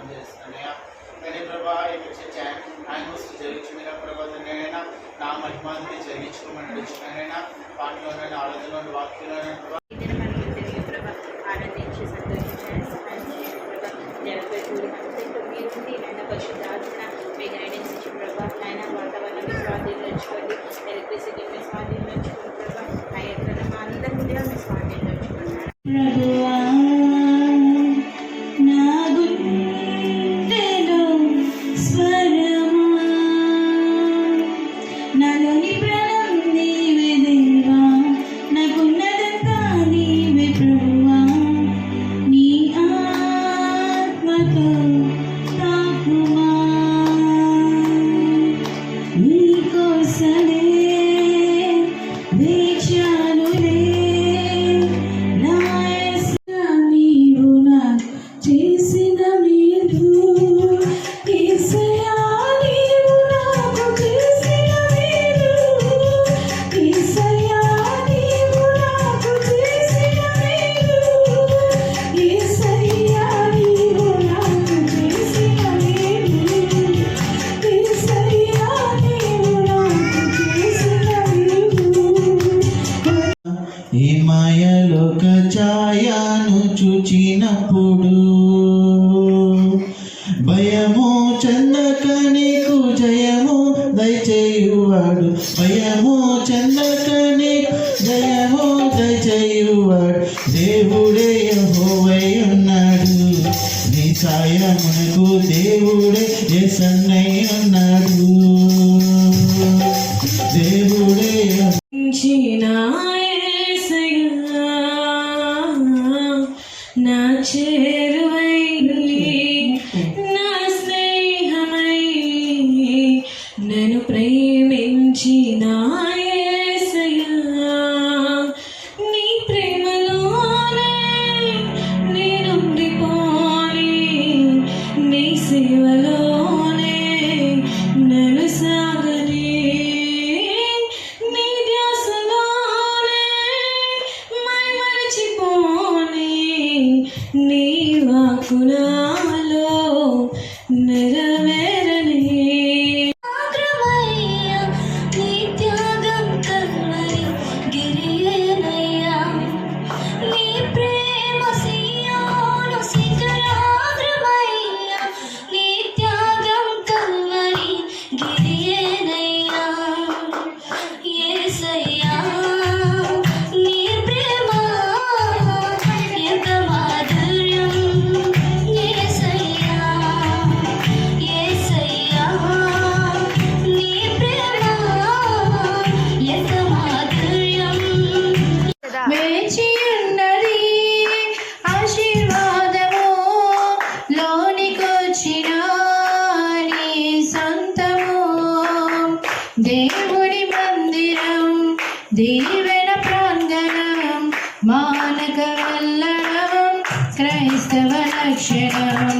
ప్రార్థన చేస్తున్నాయా. కానీ ప్రభా ఆయన వస్తూ జరిగించుండగా ప్రభావైనా నా మహిమాన్ని జరిగించుకోమని నడుచుకున్నానైనా పాటలోనైనా ఆలోచనలోని వాక్యంలోనైనా ఆనందించి సంతోషించాలని సహాయం చేయండి ప్రభా. జనపై కూడి మీరుండి నాయన పరిశుద్ధాత్మ మీ గైడెన్స్ ఇచ్చి ప్రభా. నాయన వాతావరణం మీ స్వాధీనంలో ఉంచుకోండి, ఎలక్ట్రిసిటీ మీ స్వాధీనంలో ఉంచుకోండి ప్రభా. ఆ యొక్క మా అందరి మీద మీ స్వాధీనంలో ఉంచుకున్నాను. ఈ మాయలోక ఛాయను చూచినప్పుడు భయము చెందక నీకు జయము దయచేయువాడు. భయము చెందక నీకు జయము దయచేయువాడు. దేవుడే యెహోవై ఉన్నాడు, నీ సాయమునకు దేవుడే యేసన్నై ఉన్నాడు. దేవుడే నా చేరువై నా స్నేహమై నన్ను ప్రేమించిన యేసయ్యా, నీ ప్రేమలోనే నేనుండిపోని, నీ సేవలోనే నన్ను సాగని, నీ ధ్యాసలోనే మరచిపోని, నీ వాక్కు నాలో నెరవేరని. నీ త్యాగం కల్వరి గిరియనయ్యా, నీ ప్రేమ సియోను శిఖరాగ్రమయ్యా, నీ త్యాగం కల్వరి గిరియనయ్యా. యేసయ్యా నీ ప్రేమ ఎంత మాధుర్యం, యేసయ్యా యేసయ్యా నీ ప్రేమ ఎంత మాధుర్యం. వేచి ఉన్నది ఆశీర్వాదము, లోనికొచ్చిన నీ సొంతము. దేవుడి మందిరం దీవెన ప్రాంగణం, మానక వల్లడం క్రైస్తవ లక్షణం.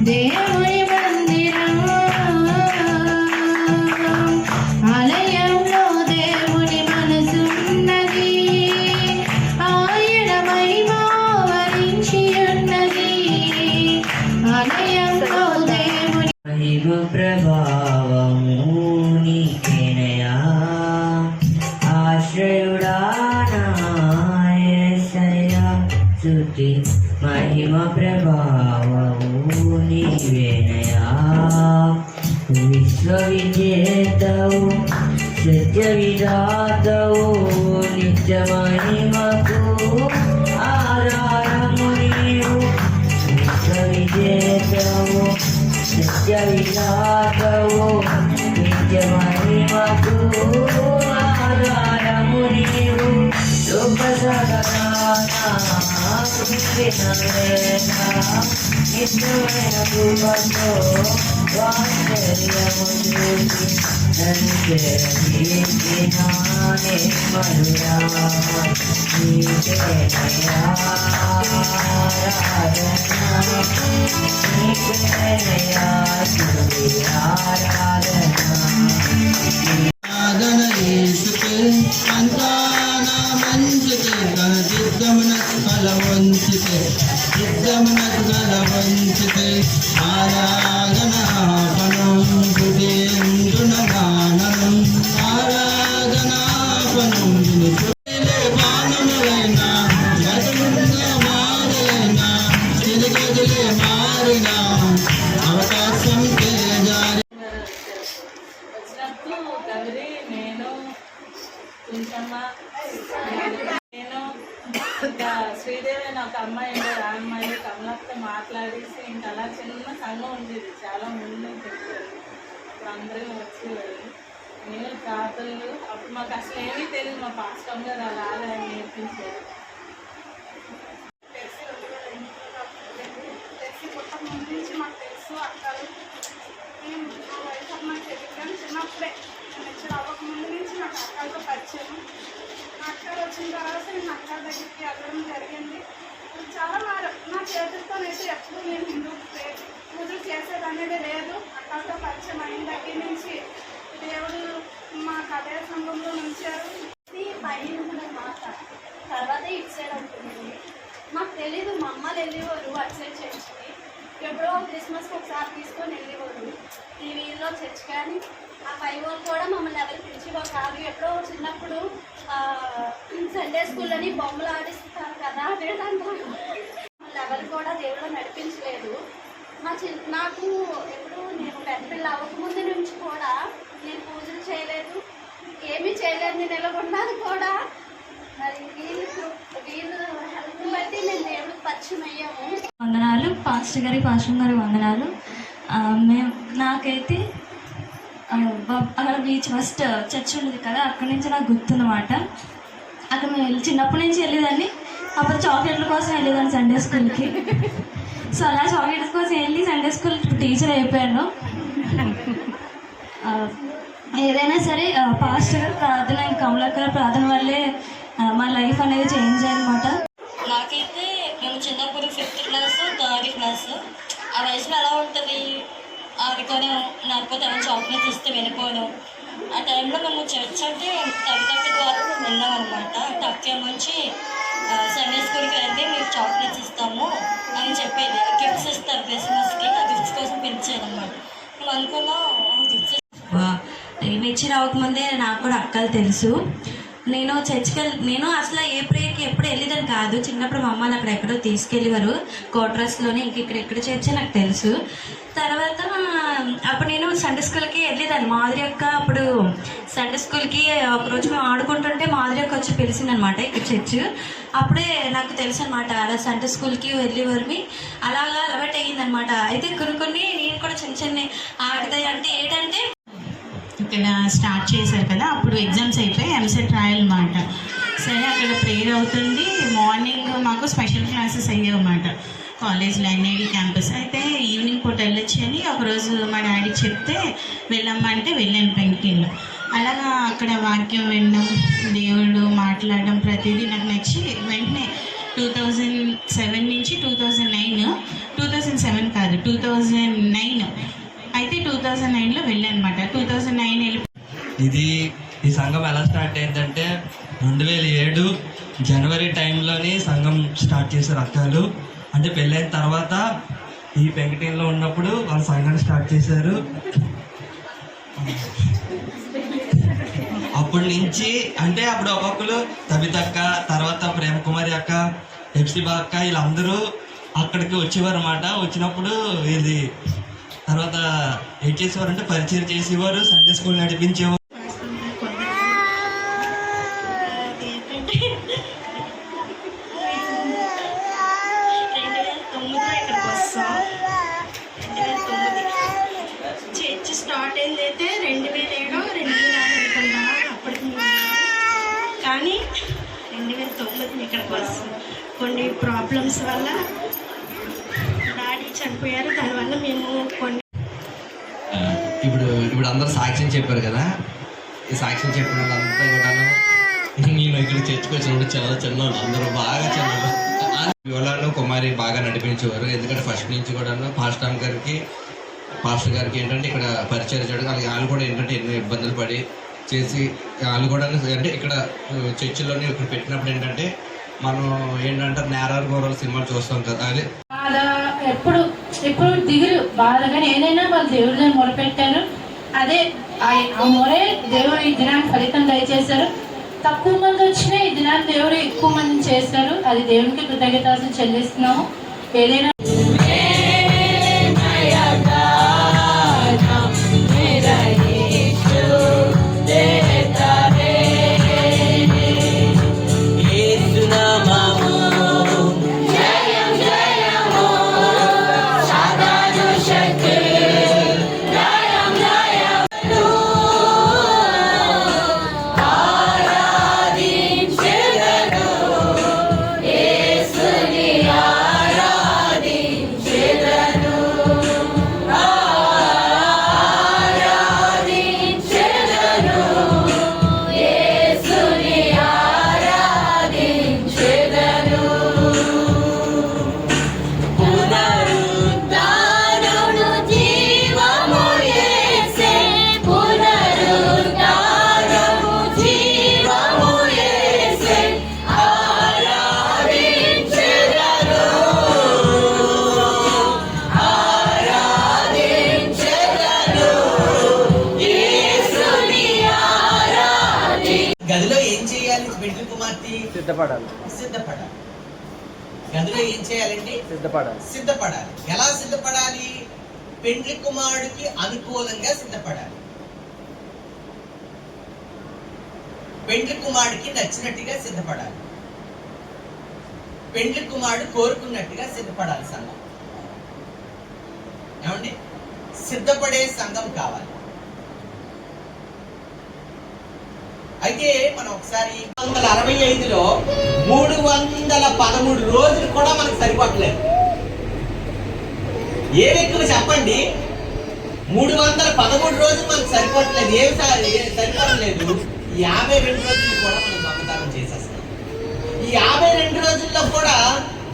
దేవుడి మందిరం ఆలయంలో దేవుని మనసున్నది, ఆయన మహిమ వరించి ఉన్నది. ఆలయంలో దేవుని మహిమ ప్రభావము నీకేనయా, ఆశ్రయుడా నా యేసయ్యా. స్తుతి మహిమ ప్రభావము నీవేనయా. విశ్వవిజేతవు సత్య విధాతవు, నిత్య మహిమకు ఆధారము నీవు. విశ్వవిజేతవు సత్య విధాతవు, నిత్య మహిమకు ఆధారము నీవు. నిత్యమైన కృపతో వాత్సల్యము చూసి నన్ను చేరదీసినానే మరుడా. నీకేనయ్యా ఆరాధన, నీకేనయ్యా స్తుతి ఆరాధన. ఆదరణ యేసుకే అంతా నా మంచికే, తన సిద్ధమునకు కల వంచితే, సిద్ధమునకు కల వంచితే ఆరాధనాపణం హృదయందునమానం ఆరాధనాపణం బాణములైన గతమున్న మారైన తిరిగదులే మారిన అవకాశం తేజారి వచ్చినప్పుడు గౌరీ నేను కుంచమ్మ నేను ఇంకా శ్రీదేవి అని ఒక అమ్మాయి ఉండేది. ఆ అమ్మాయి కమలతో మాట్లాడేసి ఇంకా అలా చిన్న సంఘం ఉండేది. చాలా ముందు చెప్పారు. అప్పుడు అందరూ వచ్చేవారు. నేను తాతలు అప్పుడు మాకు అసలు ఏమీ తెలియదు. మా పాస్టర్ గారు అలా అలా నేర్పించారు. నుంచి మాకు తెలుసు అక్కలు మేము మా వయసు అమ్మాయి తెలియదు. చిన్నప్పుడే మెచ్యూర్ అవ్వకముందు నుంచి నాకు అక్కలతో పరిచయం. మా అక్కలు వచ్చిన తర్వాత నేను అక్కల దగ్గరికి వెళ్ళడం జరిగింది. చాలా నా చేతులతోనైతే ఎప్పుడు నేను హిందూ పూజలు చేసేది అనేది లేదు. అక్కలతో పరిచయం అయిన దగ్గర నుంచి దేవుడు మా కథ సంఘంలో ఉంచారు. పైన మాట తర్వాత ఇటు సైడ్ ఉంటుంది. మాకు తెలీదు. మా అమ్మలు వెళ్ళేవారు అటు సైడ్ చర్చికి. ఎప్పుడో క్రిస్మస్కి ఒకసారి తీసుకొని వెళ్ళేవారు టీవీలో చర్చ్. కానీ ఆ పై వాళ్ళు కూడా మమ్మల్ని ఎవరు పిలిచేవారు కాదు. ఎప్పుడో చిన్నప్పుడు సండే స్కూల్లోని బొమ్మలు ఆడిస్తారు కదా, మమ్మల్ని ఎవరు కూడా దేవుడు నడిపించలేదు. నాకు ఎప్పుడు నేను పెద్ద పిల్ల అవ్వకముందు నుంచి కూడా నేను పూజలు చేయలేదు, ఏమీ చేయలేదు. నేను ఎలాగొన్నాను కూడా. మరి వీళ్ళు హెల్త్ బట్టి నేను దేవుడికి పరిచయం అయ్యాము. వందనాలు పాస్టర్ గారి వందనాలు. నాకైతే అక్కడ బీచ్ ఫస్ట్ చర్చ్ ఉండేది కదా, అక్కడి నుంచి నాకు గుర్తుందన్నమాట. అక్కడ మేము చిన్నప్పటి నుంచి వెళ్ళేదాన్ని. అప్పుడు చాక్లెట్ల కోసం వెళ్ళేదాన్ని సండే స్కూల్కి. సో అలా చాక్లెట్స్ కోసం వెళ్ళి సండే స్కూల్ టీచర్ అయిపోయాను. ఏదైనా సరే పాస్టర్ గారు ప్రార్థన, కమలాకర్ ప్రార్థన వల్లే మా లైఫ్ అనేది చేంజ్ అయ్యనమాట. నాకైతే మేము చిన్నప్పుడు 5th క్లాస్ 3rd క్లాస్ ఆ వయసులో ఎలా ఉంటుంది, ఆడుకోవడం, లేకపోతే ఏమైనా చాక్లెట్స్ ఇస్తే వెళ్ళిపోవడం. ఆ టైంలో మేము చర్చ్ అంటే తగ్గ ద్వారా మేము వెళ్ళాం అనమాట. అక్కడ నుంచి సండే స్కూల్కి వెళ్ళి మీకు చాక్లెట్స్ ఇస్తాము అని చెప్పేది. గిఫ్ట్స్ ఇస్తారు క్రిస్మస్కి. ఆ గిఫ్ట్స్ కోసం పిలిచేది అనమాట. మేము అనుకున్నాం గిఫ్ట్స్ మెచ్యూర్ అవ్వకముందే నాకు కూడా అక్కలు తెలుసు. నేను చర్చికి నేను అసలు ఏ ప్రేయర్కి ఎప్పుడు వెళ్ళేదని కాదు. చిన్నప్పుడు మా అమ్మని అక్కడ ఎక్కడో తీసుకెళ్ళేవారు, కోట్రస్లోనే. ఎక్కడ చర్చి నాకు తెలుసు. తర్వాత అప్పుడు నేను సండే స్కూల్కి వెళ్ళేదాన్ని. మాధురి అక్క అప్పుడు సండే స్కూల్కి ఒకరోజు మేము ఆడుకుంటుంటే మాధురి అక్క వచ్చి పిలిచిందనమాట ఇక్కడ చర్చ్. అప్పుడే నాకు తెలుసు అనమాట అలా సండే స్కూల్కి వెళ్ళేవారిని. అలాగా అలవాటు అయ్యిందనమాట. అయితే కొన్ని నేను కూడా చిన్న ఆడతాయి. అంటే ఏంటంటే ఇక్కడ స్టార్ట్ చేశారు కదా, అప్పుడు ఎగ్జామ్స్ అయిపోయి ఎంసెట్ రాయాలన్నమాట. సరే అక్కడ ప్రేయర్ అవుతుంది. మార్నింగ్ మాకు స్పెషల్ క్లాసెస్ అయ్యాయన్నమాట కాలేజ్లో, ఎన్ఐడి క్యాంపస్. అయితే ఈవినింగ్ పూట వెళ్ళొచ్చు అని ఒకరోజు మా డాడీ చెప్తే వెళ్ళమ్మంటే వెళ్ళాను పెంకిల్లో. అలాగా అక్కడ వాక్యం వినడం, దేవుడు మాట్లాడడం ప్రతిదీ నాకు నచ్చి వెంటనే 2007 నుంచి 2007 కాదు 2009 అయితే 2009లో వెళ్ళానమాట. 2009 వెళ్ళి ఈ సంఘం ఎలా స్టార్ట్ అయిందంటే 2007 జనవరి టైంలోని సంఘం స్టార్ట్ చేశారు అక్కలు. అంటే పెళ్ళైన తర్వాత ఈ పెంకటీలో ఉన్నప్పుడు వాళ్ళ సంఘాన్ని స్టార్ట్ చేశారు. అప్పటి నుంచి అంటే అప్పుడు ఒక్కొక్కరు తబితక్క, తర్వాత ప్రేమకుమారి అక్క, హెప్సిబా అక్క, వీళ్ళందరూ అక్కడికి వచ్చేవారు అన్నమాట. వచ్చినప్పుడు ఇది తర్వాత ఏం చేసేవారు అంటే పరిచయం చేసేవారు, సండే స్కూల్ నడిపించేవారు. చర్చ్ స్టార్ట్ అయిందైతే 2007 2004 అనుకుంటా. అప్పటికి కానీ 2009 ఇక్కడికి వస్తాం. కొన్ని ప్రాబ్లమ్స్ వల్ల డాడీ చనిపోయారు. దానివల్ల మేము కొన్ని ఇప్పుడు అందరూ సాక్ష్యం చెప్పారు కదా, ఈ సాక్ష్యం చెప్పిన వాళ్ళంతా కూడా నేను ఇక్కడ చర్చకొచ్చినప్పుడు చాలా చిన్నవాళ్ళు, అందరూ బాగా చిన్నవాళ్ళు. వివలాను కుమారి బాగా నడిపించేవారు. ఎందుకంటే ఫస్ట్ నుంచి కూడా పాస్టర్ గారికి ఏంటంటే ఇక్కడ పరిచయం చేయడం, వాళ్ళు కూడా ఏంటంటే ఎన్నో ఇబ్బందులు పడి చేసి వాళ్ళు కూడా అంటే ఇక్కడ చర్చిలోనే ఇక్కడ పెట్టినప్పుడు ఏంటంటే మనం ఏంటంటే నేరాలు గౌరవాల సినిమాలు చూస్తాం కదా, అది ఎప్పుడు ఇప్పుడు దిగులు బాధగా ఏదైనా వాళ్ళు దేవుడిని మొరపెట్టారు. అదే ఆ మొరే దేవుడు ఈ దినానికి ఫలితం దయచేశారు. తక్కువ మంది వచ్చినా ఈ దినాన్ని దేవుడు ఎక్కువ మంది చేస్తారు. అది దేవునికి కృతజ్ఞతలు చెల్లిస్తున్నాము. ఏదైనా గదిలో ఏం చేయాలి? పెండ్లి కుమార్తె సిద్ధపడాలి. గదిలో ఏం చేయాలండి? సిద్ధపడాలి. ఎలా సిద్ధపడాలి? పెండ్లి కుమారుడికి అనుకూలంగా సిద్ధపడాలి. పెండ్లి కుమారుడికి నచ్చినట్టుగా సిద్ధపడాలి. పెండ్లి కుమారుడు కోరుకున్నట్టుగా సిద్ధపడాలి. సంఘం ఏమండి? సిద్ధపడే సంఘం కావాలి. అయితే మనం ఒకసారి 1965లో 313 రోజులు కూడా మనకు సరిపోవట్లేదు. ఏమి ఎక్కువ చెప్పండి? 313 రోజులు మనకు సరిపోవట్లేదు. ఏమి సరిపోవట్లేదు? 52 రోజులు కూడా మనం దొంగతనం చేసేస్తాం. ఈ 52 రోజుల్లో కూడా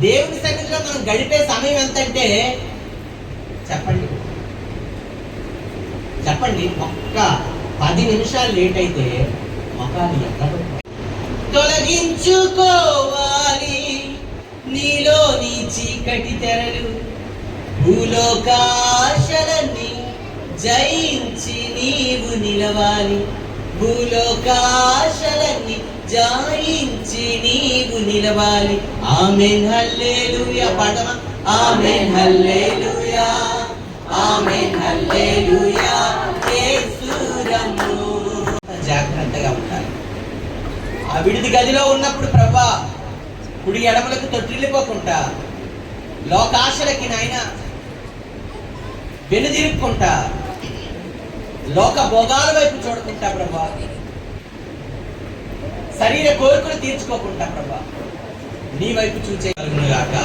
దేవుని సన్నిధిలో మనం గడిపే సమయం ఎంతంటే చెప్పండి ఒక్క 10 నిమిషాలు లేట్ అయితే మొఖాలు ఎక్కడ తొలగించుకోవాలి నీలోని చీకటి తెరలు, భూలోకాశలన్నీ జయించి నీవు నిలవాలి. భూలోకాశలన్నీ జయించి నీవు నిలవాలి. ఆమేన్ హల్లెలూయా. పాడమా? ఆమేన్ హల్లెలూయా, ఆమేన్ హల్లెలూయా. యేసు రమ్ము. జాగ్రత్తగా ఉండాలి. ఆ విడిది గదిలో ఉన్నప్పుడు ప్రభా కుడి ఎడమలకు తొట్టిల్లిపోకుండా, లోకాశలకి నాయన వెనుదిరుక్కుంటా, లోక భోగాల వైపు చూడకుండా ప్రభా, శరీర కోరికలు తీర్చుకోకుండా ప్రభా నీ వైపు చూచేయగలుగును గాక.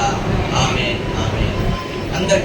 ఆమేన్, ఆమేన్. అందరికీ